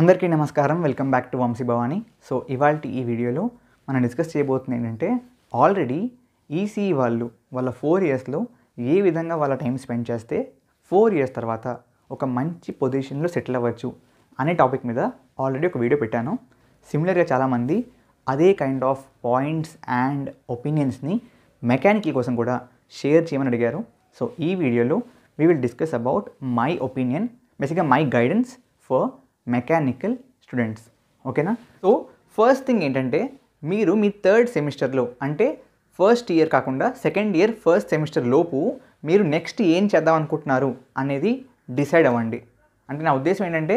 అందరికీ నమస్కారం. Welcome back to Vamshi Bhavani. So ఇవాల్టి ఈ వీడియోలో మనం డిస్కస్ చేయబోతుంది ఏంటంటే, ఆల్రెడీ ఈసీఈ వాళ్ళు వాళ్ళ 4 ఇయర్స్లో ఏ విధంగా వాళ్ళ టైం స్పెండ్ చేస్తే 4 ఇయర్స్ తర్వాత ఒక మంచి పొజిషన్లో సెటిల్ అవ్వచ్చు అనే టాపిక్ మీద ఆల్రెడీ ఒక వీడియో పెట్టాను. సిమిలర్గా చాలామంది అదే కైండ్ ఆఫ్ పాయింట్స్ అండ్ ఒపీనియన్స్ని మెకానికల్ కోసం కూడా షేర్ చేయమని అడిగారు. సో ఈ వీడియోలో we will discuss about my opinion, బేసిక్గా my guidance for mechanical students. ఓకేనా? సో ఫస్ట్ థింగ్ ఏంటంటే, మీరు మీ థర్డ్ సెమిస్టర్లో అంటే ఫస్ట్ ఇయర్ కాకుండా సెకండ్ ఇయర్ ఫస్ట్ సెమిస్టర్ లోపు మీరు నెక్స్ట్ ఏం చేద్దాం అనుకుంటున్నారు అనేది డిసైడ్ అవ్వండి. అంటే నా ఉద్దేశం ఏంటంటే,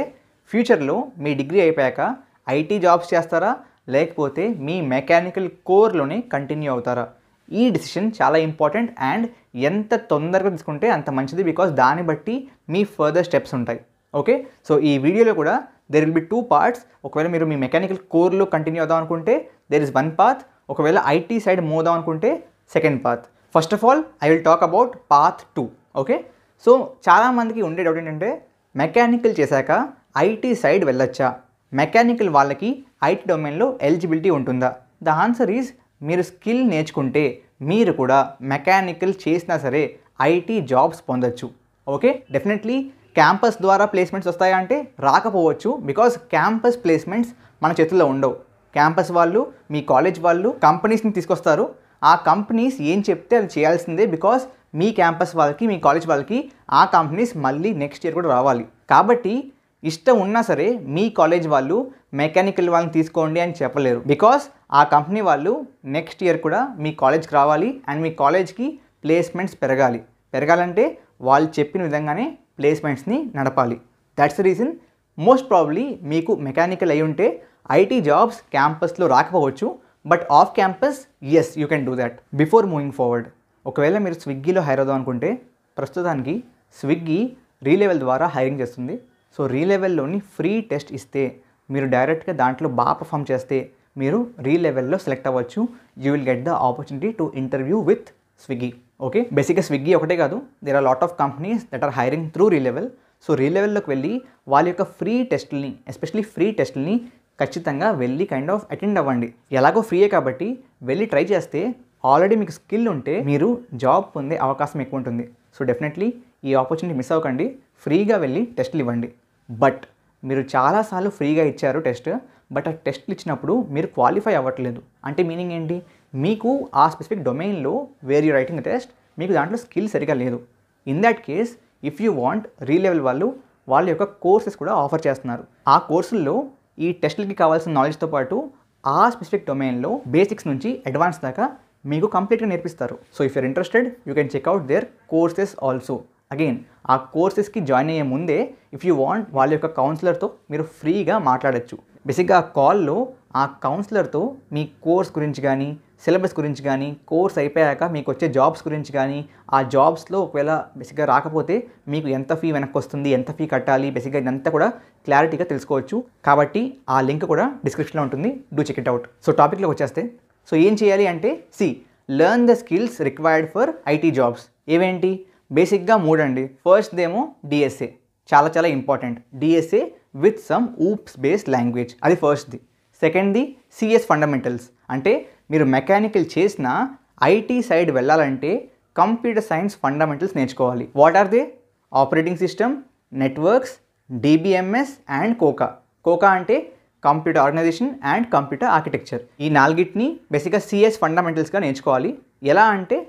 ఫ్యూచర్లో మీ డిగ్రీ అయిపోయాక ఐటీ జాబ్స్ చేస్తారా, లేకపోతే మీ మెకానికల్ కోర్లోనే కంటిన్యూ అవుతారా? ఈ డిసిషన్ చాలా ఇంపార్టెంట్ అండ్ ఎంత తొందరగా తీసుకుంటే అంత మంచిది, బికాస్ దాన్ని బట్టి మీ ఫర్దర్ స్టెప్స్ ఉంటాయి. ఓకే, సో ఈ వీడియోలో కూడా దెర్ విల్ బి 2 పార్ట్స్. ఒకవేళ మీరు మీ మెకానికల్ కోర్లో కంటిన్యూ అవుదాం అనుకుంటే దెర్ ఇస్ 1 పాత్, ఒకవేళ ఐటీ సైడ్ మూవ్ అవుదాం అనుకుంటే second path. First of all I will talk about path 2. Okay, so చాలామందికి ఉండే డౌట్ ఏంటంటే, మెకానికల్ చేశాక ఐటీ సైడ్ వెళ్ళొచ్చా, మెకానికల్ వాళ్ళకి ఐటీ డొమైన్లో ఎలిజిబిలిటీ ఉంటుందా? ద ఆన్సర్ ఈజ్, మీరు స్కిల్ నేర్చుకుంటే మీరు కూడా మెకానికల్ చేసినా సరే ఐటీ జాబ్స్ పొందొచ్చు. ఓకే, డెఫినెట్లీ క్యాంపస్ ద్వారా ప్లేస్మెంట్స్ వస్తాయా అంటే రాకపోవచ్చు, బికాస్ క్యాంపస్ ప్లేస్మెంట్స్ మన చేతుల్లో ఉండవు. క్యాంపస్ వాళ్ళు, మీ కాలేజ్ వాళ్ళు కంపెనీస్ని తీసుకొస్తారు. ఆ కంపెనీస్ ఏం చెప్తే అది చేయాల్సిందే, బికాస్ మీ క్యాంపస్ వాళ్ళకి, మీ కాలేజ్ వాళ్ళకి ఆ కంపెనీస్ మళ్ళీ నెక్స్ట్ ఇయర్ కూడా రావాలి. కాబట్టి ఇష్టం ఉన్నా సరే మీ కాలేజ్ వాళ్ళు మెకానికల్ వాళ్ళని తీసుకోండి అని చెప్పలేరు, బికాస్ ఆ కంపెనీ వాళ్ళు నెక్స్ట్ ఇయర్ కూడా మీ కాలేజ్కి రావాలి అండ్ మీ కాలేజ్కి ప్లేస్మెంట్స్ పెరగాలంటే వాళ్ళు చెప్పిన విధంగానే ప్లేస్మెంట్స్ని నడపాలి. That's the reason most probably మీకు మెకానికల్ అయి ఉంటే ఐటీ జాబ్స్ క్యాంపస్లో రాకపోవచ్చు, but off campus as you can do that. Before moving forward, ఒకవేళ మీరు స్విగ్గీలో హైర్ అవుదాం అనుకుంటే ప్రస్తుతానికి స్విగ్గీ రీలెవెల్ ద్వారా హైరింగ్ చేస్తుంది. సో రీలెవెల్లోని ఫ్రీ టెస్ట్ ఇస్తే మీరు డైరెక్ట్గా దాంట్లో బాగా పర్ఫామ్ చేస్తే మీరు రీలెవెల్లో సెలెక్ట్ అవ్వచ్చు. You will get the opportunity to interview with Swiggy. Okay, బేసిక్గా స్విగ్గీ ఒకటే కాదు, there are lot of companies that are hiring through Relevel. So రీలెవెల్లోకి వెళ్ళి వాళ్ళ యొక్క ఫ్రీ టెస్టుల్ని, ఎస్పెషలీ ఫ్రీ టెస్టుల్ని ఖచ్చితంగా వెళ్ళి కైండ్ ఆఫ్ అటెండ్ అవ్వండి. ఎలాగో ఫ్రీయే కాబట్టి వెళ్ళి ట్రై చేస్తే ఆల్రెడీ మీకు స్కిల్ ఉంటే మీరు జాబ్ పొందే అవకాశం ఎక్కువ ఉంటుంది. సో డెఫినెట్లీ ఈ ఆపర్చునిటీ మిస్ అవ్వకండి, ఫ్రీగా వెళ్ళి టెస్టులు ఇవ్వండి. బట్ మీరు చాలాసార్లు ఫ్రీగా ఇచ్చారు టెస్ట్, బట్ ఆ టెస్ట్లు ఇచ్చినప్పుడు మీరు క్వాలిఫై అవ్వట్లేదు అంటే మీనింగ్ ఏంటి? మీకు ఆ స్పెసిఫిక్ డొమైన్లో వేర్ యూ రైటింగ్ టెస్ట్ మీకు దాంట్లో స్కిల్ సరిగా లేదు. In that case if you want, రీలెవెల్ వాళ్ళు వాళ్ళ యొక్క కోర్సెస్ కూడా ఆఫర్ చేస్తున్నారు. ఆ కోర్సుల్లో ఈ టెస్టులకి కావాల్సిన నాలెడ్జ్తో పాటు ఆ స్పెసిఫిక్ డొమైన్లో బేసిక్స్ నుంచి అడ్వాన్స్ దాకా మీకు కంప్లీట్గా నేర్పిస్తారు. So if you're interested you can check out their courses also. Again ఆ కోర్సెస్కి జాయిన్ అయ్యే ముందే ఇఫ్ యూ వాంట్ వాళ్ళ యొక్క కౌన్సిలర్తో మీరు ఫ్రీగా మాట్లాడచ్చు. బేసిక్గా ఆ కాల్లో ఆ కౌన్సిలర్తో మీ కోర్స్ గురించి కానీ, సిలబస్ గురించి కానీ, కోర్స్ అయిపోయాక మీకు వచ్చే జాబ్స్ గురించి కానీ, ఆ జాబ్స్లో ఒకవేళ బేసిక్గా రాకపోతే మీకు ఎంత ఫీ వెనక్కి వస్తుంది, ఎంత ఫీ కట్టాలి, బేసిక్గా ఇదంతా కూడా క్లారిటీగా తెలుసుకోవచ్చు. కాబట్టి ఆ లింక్ కూడా డిస్క్రిప్షన్లో ఉంటుంది, do check it out. So టాపిక్లోకి వచ్చేస్తే, సో ఏం చేయాలి అంటే, learn the skills required for IT jobs. ఏవేంటి? బేసిక్గా 3 అండి. ఫస్ట్దేమో డిఎస్ఏ, చాలా important. DSA with some OOPS based language, అది ఫస్ట్ది. సెకండ్ది సిఎస్ ఫండమెంటల్స్, అంటే మీరు మెకానికల్ చేసిన ఐటీ సైడ్ వెళ్ళాలంటే కంప్యూటర్ సైన్స్ ఫండమెంటల్స్ నేర్చుకోవాలి. What are they? Operating system, networks, DBMS and COCA అంటే computer organisation and computer architecture. ఈ 4ని బేసిక్గా సిఎస్ ఫండమెంటల్స్గా నేర్చుకోవాలి. ఎలా అంటే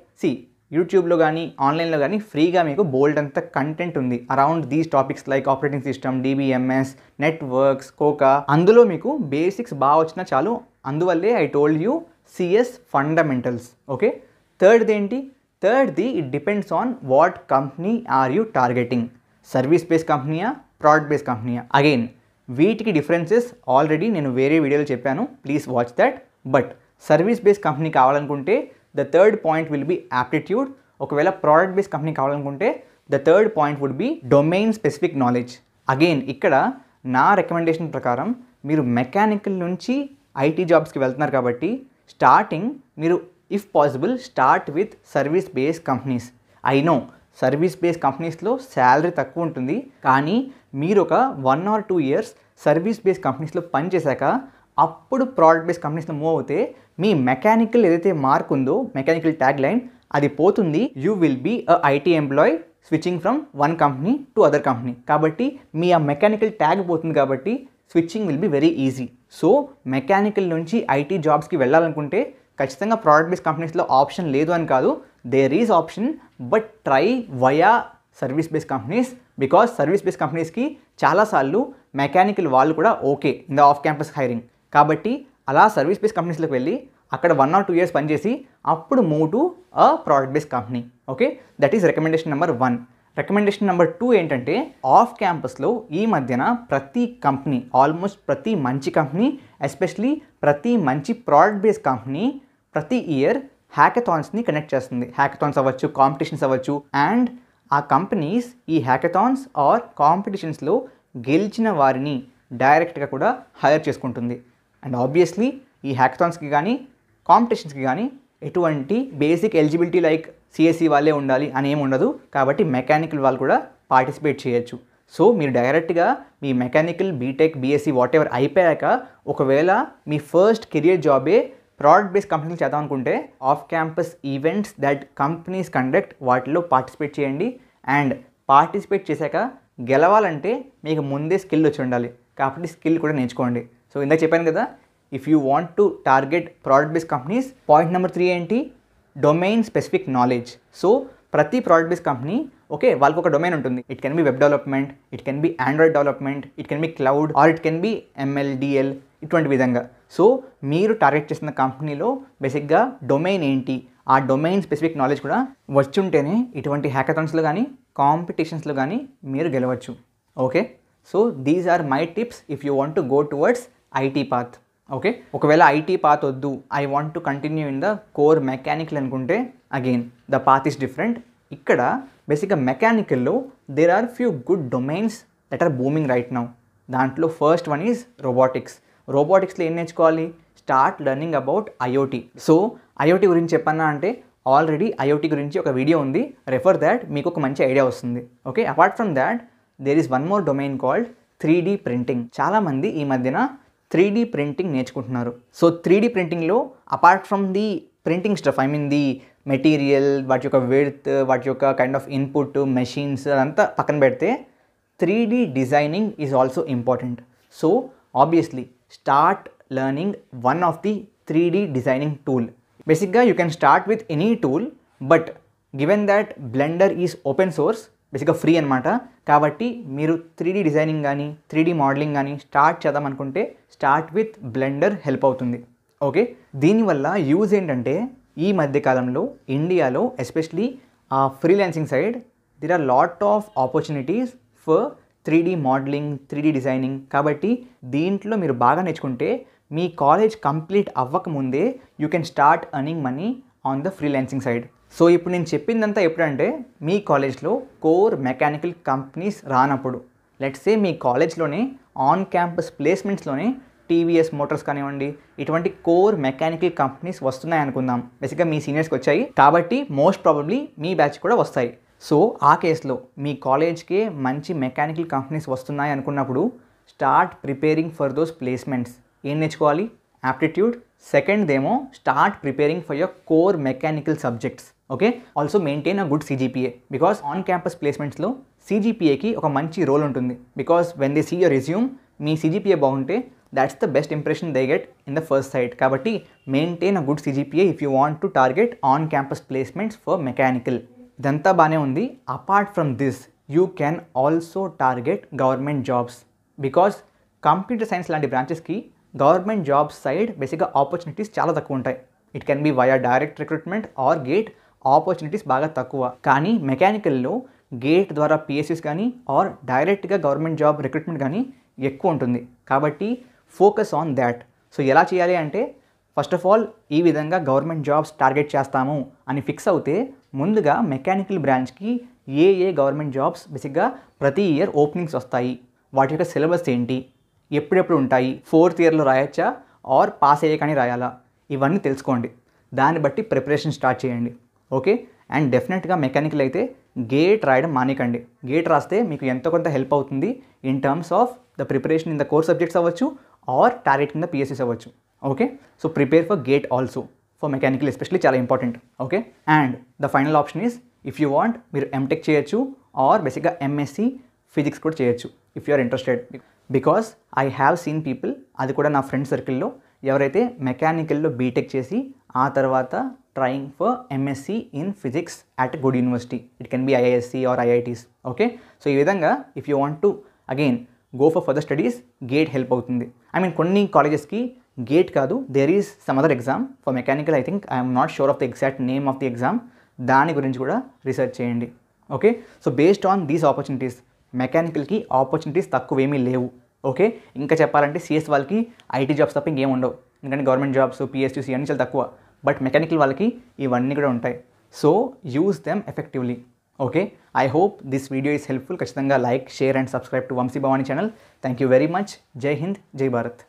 యూట్యూబ్లో కానీ ఆన్లైన్లో కానీ ఫ్రీగా మీకు బోల్డ్ అంత కంటెంట్ ఉంది around these topics like operating system, DBMS, networks, COCA. అందులో మీకు బేసిక్స్ బాగా వచ్చినా చాలు. అందువల్లే I told you CS fundamentals. Okay, థర్డ్ది ఏంటి? థర్డ్ది it depends on what company are you targeting. Service based కంపెనీయా, ప్రోడక్ట్ బేస్డ్ కంపెనీయా? అగైన్ వీటికి డిఫరెన్సెస్ ఆల్రెడీ నేను వేరే వీడియోలో చెప్పాను, please watch that. But service based company కావాలనుకుంటే the third point will be aptitude. ఒకవేళ ప్రోడక్ట్ బేస్డ్ కంపెనీ కావాలనుకుంటే the third point would be domain specific knowledge. Again ఇక్కడ నా రికమెండేషన్ ప్రకారం మీరు మెకానికల్ నుంచి ఐటీ జాబ్స్కి వెళ్తున్నారు కాబట్టి స్టార్టింగ్ మీరు if possible start with service based companies. I know service based కంపెనీస్లో శాలరీ తక్కువ ఉంటుంది, కానీ మీరు ఒక 1 or 2 years సర్వీస్ బేస్డ్ కంపెనీస్లో పనిచేశాక అప్పుడు ప్రోడక్ట్ బేస్డ్ కంపెనీస్లో మూవ్ అవుతే మీ మెకానికల్ ఏదైతే మార్క్ ఉందో మెకానికల్ ట్యాగ్ లైన్ అది పోతుంది. You will be a IT employee switching from one company to other company. కాబట్టి మీ ఆ మెకానికల్ ట్యాగ్ పోతుంది కాబట్టి switching will be very easy. So mechanical నుంచి ఐటీ జాబ్స్కి వెళ్ళాలనుకుంటే ఖచ్చితంగా ప్రోడక్ట్ బేస్డ్ కంపెనీస్లో ఆప్షన్ లేదు అని కాదు, there is option, but try via service based companies. Because service based కంపెనీస్కి చాలాసార్లు మెకానికల్ వాళ్ళు కూడా okay in the off campus hiring. కాబట్టి అలా సర్వీస్ బేస్డ్ కంపెనీస్లోకి వెళ్ళి అక్కడ 1 or 2 years పనిచేసి అప్పుడు move to a product based company. Okay, that is recommendation number 1. Recommendation number 2 ఏంటంటే ఆఫ్ క్యాంపస్లో ఈ మధ్యన ప్రతి కంపెనీ, ఆల్మోస్ట్ ప్రతి మంచి కంపెనీ, ఎస్పెషలీ ప్రతి మంచి ప్రోడక్ట్ బేస్డ్ కంపెనీ ప్రతి ఇయర్ హ్యాకథాన్స్ని కనెక్ట్ చేస్తుంది. హ్యాకథాన్స్ అవ్వచ్చు, కాంపిటీషన్స్ అవ్వచ్చు. అండ్ ఆ కంపెనీస్ ఈ హ్యాకథాన్స్ ఆర్ కాంపిటీషన్స్లో గెలిచిన వారిని డైరెక్ట్గా కూడా హైర్ చేసుకుంటుంది. అండ్ ఆబ్వియస్లీ ఈ హ్యాకథాన్స్కి కానీ కాంపిటీషన్స్కి కానీ ఎటువంటి బేసిక్ ఎలిజిబిలిటీ లైక్ సిఎస్సి వాళ్ళే ఉండాలి అని ఏమి ఉండదు. కాబట్టి మెకానికల్ వాళ్ళు కూడా పార్టిసిపేట్ చేయొచ్చు. సో మీరు డైరెక్ట్గా మీ mechanical BTech BSc whatever అయిపోయాక ఒకవేళ మీ ఫస్ట్ కెరియర్ జాబే ప్రోడక్ట్ బేస్డ్ కంపెనీలు చేద్దాం అనుకుంటే off campus events that companies conduct వాటిలో పార్టిసిపేట్ చేయండి. అండ్ పార్టిసిపేట్ చేశాక గెలవాలంటే మీకు ముందే స్కిల్ వచ్చి ఉండాలి. కాబట్టి స్కిల్ కూడా నేర్చుకోండి. సో ఇందాక చెప్పాను కదా, if you want to target product based companies, point number 3 ఏంటి? Domain specific knowledge. సో ప్రతి ప్రోడక్ట్ బేస్డ్ కంపెనీ ఓకే వాళ్ళకి ఒక డొమైన్ ఉంటుంది. It can be web development, it can be android development, it can be cloud or it can be ML DL, ఇటువంటి విధంగా. So మీరు target చేసిన కంపెనీలో బేసిక్గా డొమైన్ ఏంటి, ఆ డొమైన్ స్పెసిఫిక్ నాలెడ్జ్ కూడా వచ్చుంటేనే ఇటువంటి హ్యాకథాన్స్లో కానీ కాంపిటీషన్స్లో కానీ మీరు గెలవచ్చు. Okay, so these are my tips if you want to go towards IT path. Okay, ఒకవేళ ఐటీ పాత్ వద్దు, I want to continue in the core mechanical అనుకుంటే again the path is different. ఇక్కడ బేసిక్గా మెకానికల్లో there are few good domains that are booming right now. దాంట్లో first one is robotics. రోబోటిక్స్లో ఏం నేర్చుకోవాలి? Start learning about IoT. So IoT గురించి చెప్పన్నా అంటే ఆల్రెడీ ఐఓటీ గురించి ఒక వీడియో ఉంది, రెఫర్ దాట్, మీకు ఒక మంచి ఐడియా వస్తుంది. Okay, apart from that there is one more domain called 3D printing. చాలామంది ఈ మధ్యన 3D ప్రింటింగ్ నేర్చుకుంటున్నారు. సో 3D ప్రింటింగ్లో apart from the printing stuff, I mean the material, వాటి యొక్క విడ్త్, వాటి యొక్క కైండ్ ఆఫ్ ఇన్పుట్, మెషిన్స్ అదంతా పక్కన పెడితే 3D designing is also important. So obviously start learning one of the 3D designing tool. బేసిక్గా you can start with any tool, but given that Blender is open source, బేసిక్గా free అనమాట. కాబట్టి మీరు 3D designing కానీ 3D modelling కానీ start చేద్దాం అనుకుంటే start with Blender help అవుతుంది. ఓకే, దీనివల్ల యూజ్ ఏంటంటే ఈ మధ్యకాలంలో ఇండియాలో ఎస్పెషలీ ఆ freelancing side there are lot of opportunities for 3D modeling, 3D designing. కాబట్టి దీంట్లో మీరు బాగా నేర్చుకుంటే మీ కాలేజ్ కంప్లీట్ అవ్వకముందే you can start earning money on the freelancing side. So ఇప్పుడు నేను చెప్పిందంతా ఎప్పుడంటే మీ కాలేజ్లో కోర్ మెకానికల్ కంపెనీస్ రానప్పుడు. లెట్స్ సే మీ కాలేజ్లోనే ఆన్ క్యాంపస్ ప్లేస్మెంట్స్లోనే టీవీఎస్ మోటార్స్ కానివ్వండి, ఇటువంటి కోర్ మెకానికల్ కంపెనీస్ వస్తున్నాయి అనుకుందాం. బేసిక్గా మీ సీనియర్స్కి వచ్చాయి కాబట్టి మోస్ట్ ప్రాబబ్లీ మీ బ్యాచ్ కూడా వస్తాయి. సో ఆ కేసులో మీ కాలేజ్కే మంచి మెకానికల్ కంపెనీస్ వస్తున్నాయి అనుకున్నప్పుడు start preparing for those placements. ఏం నేర్చుకోవాలి? యాప్టిట్యూడ్. సెకండ్దేమో start preparing for your core mechanical subjects. Okay, also maintain a good CGPA because on campus ప్లేస్మెంట్స్లో CGPAకి ఒక మంచి రోల్ ఉంటుంది. Because when they see your resume, మీ CGPA బాగుంటే that's the best impression they get in the first side. కాబట్టి maintain a good CGPA if you want to target on campus placements for mechanical. ఇదంతా బాగానే ఉంది. Apart from this you can also target government jobs. Because computer science లాంటి బ్రాంచెస్కి government jobs side బేసిక్గా opportunities చాలా తక్కువ ఉంటాయి. It can be via direct recruitment or GATE, opportunities బాగా తక్కువ. కానీ మెకానికల్లో గేట్ ద్వారా PSUs కానీ ఆర్ డైరెక్ట్గా గవర్నమెంట్ జాబ్ రిక్రూట్మెంట్ కానీ ఎక్కువ ఉంటుంది. కాబట్టి ఫోకస్ ఆన్ దాట్. సో ఎలా చేయాలి అంటే ఫస్ట్ ఆఫ్ ఆల్ ఈ విధంగా గవర్నమెంట్ జాబ్స్ టార్గెట్ చేస్తాము అని ఫిక్స్ అవుతే ముందుగా మెకానికల్ బ్రాంచ్కి ఏ గవర్నమెంట్ జాబ్స్ బేసిక్గా ప్రతి ఇయర్ ఓపెనింగ్స్ వస్తాయి, వాటి యొక్క సిలబస్ ఏంటి, ఎప్పుడెప్పుడు ఉంటాయి, 4th ఇయర్లో రాయొచ్చా ఆర్ పాస్ అయ్యే కానీ రాయాలా, ఇవన్నీ తెలుసుకోండి. దాన్ని బట్టి ప్రిపరేషన్ స్టార్ట్ చేయండి. ఓకే, అండ్ డెఫినెట్గా మెకానికల్ అయితే గేట్ రాయడం మానేకండి. గేట్ రాస్తే మీకు ఎంతో కొంత హెల్ప్ అవుతుంది in terms of the preparation in the core subjects అవ్వచ్చు ఆర్ టార్గెట్ కింద పిఎస్సీస్ అవ్వచ్చు. Okay, so prepare for GATE also for mechanical especially చాలా important. Okay, and the final option is if you want మీరు MTech చేయొచ్చు or బేసిక్గా MSc physics కూడా చేయొచ్చు if you are interested. Because I have seen people, అది కూడా నా friend సర్కిల్లో ఎవరైతే మెకానికల్లో బీటెక్ చేసి ఆ తర్వాత trying for MSc in physics at good university, it can be IISc or IITs. Okay, so ఈ విధంగా if you want to again go for further studies GATE help అవుతుంది. ఐ మీన్ కొన్ని కాలేజెస్కి గేట్ కాదు, there is some other exam for mechanical. I think I'm not sure of the exact name of the exam, దాని గురించి కూడా research చేయండి. Okay, so based on these opportunities మెకానికల్కి opportunities తక్కువేమీ లేవు. Okay, ఇంకా చెప్పాలంటే సిఎస్ వాళ్ళకి ఐటీ జాబ్స్ తప్ప ఇంకేం ఉండవు, ఎందుకంటే గవర్నమెంట్ జాబ్స్ పిఎస్యూసీ అన్నీ చాలా తక్కువ. బట్ మెకానికల్ వాళ్ళకి ఇవన్నీ కూడా ఉంటాయి. So use them effectively. Okay, I hope this video is helpful. ఖచ్చితంగా like, share and subscribe to Vamshi Bhavani channel. Thank you very much. జై హింద్, జై భారత్.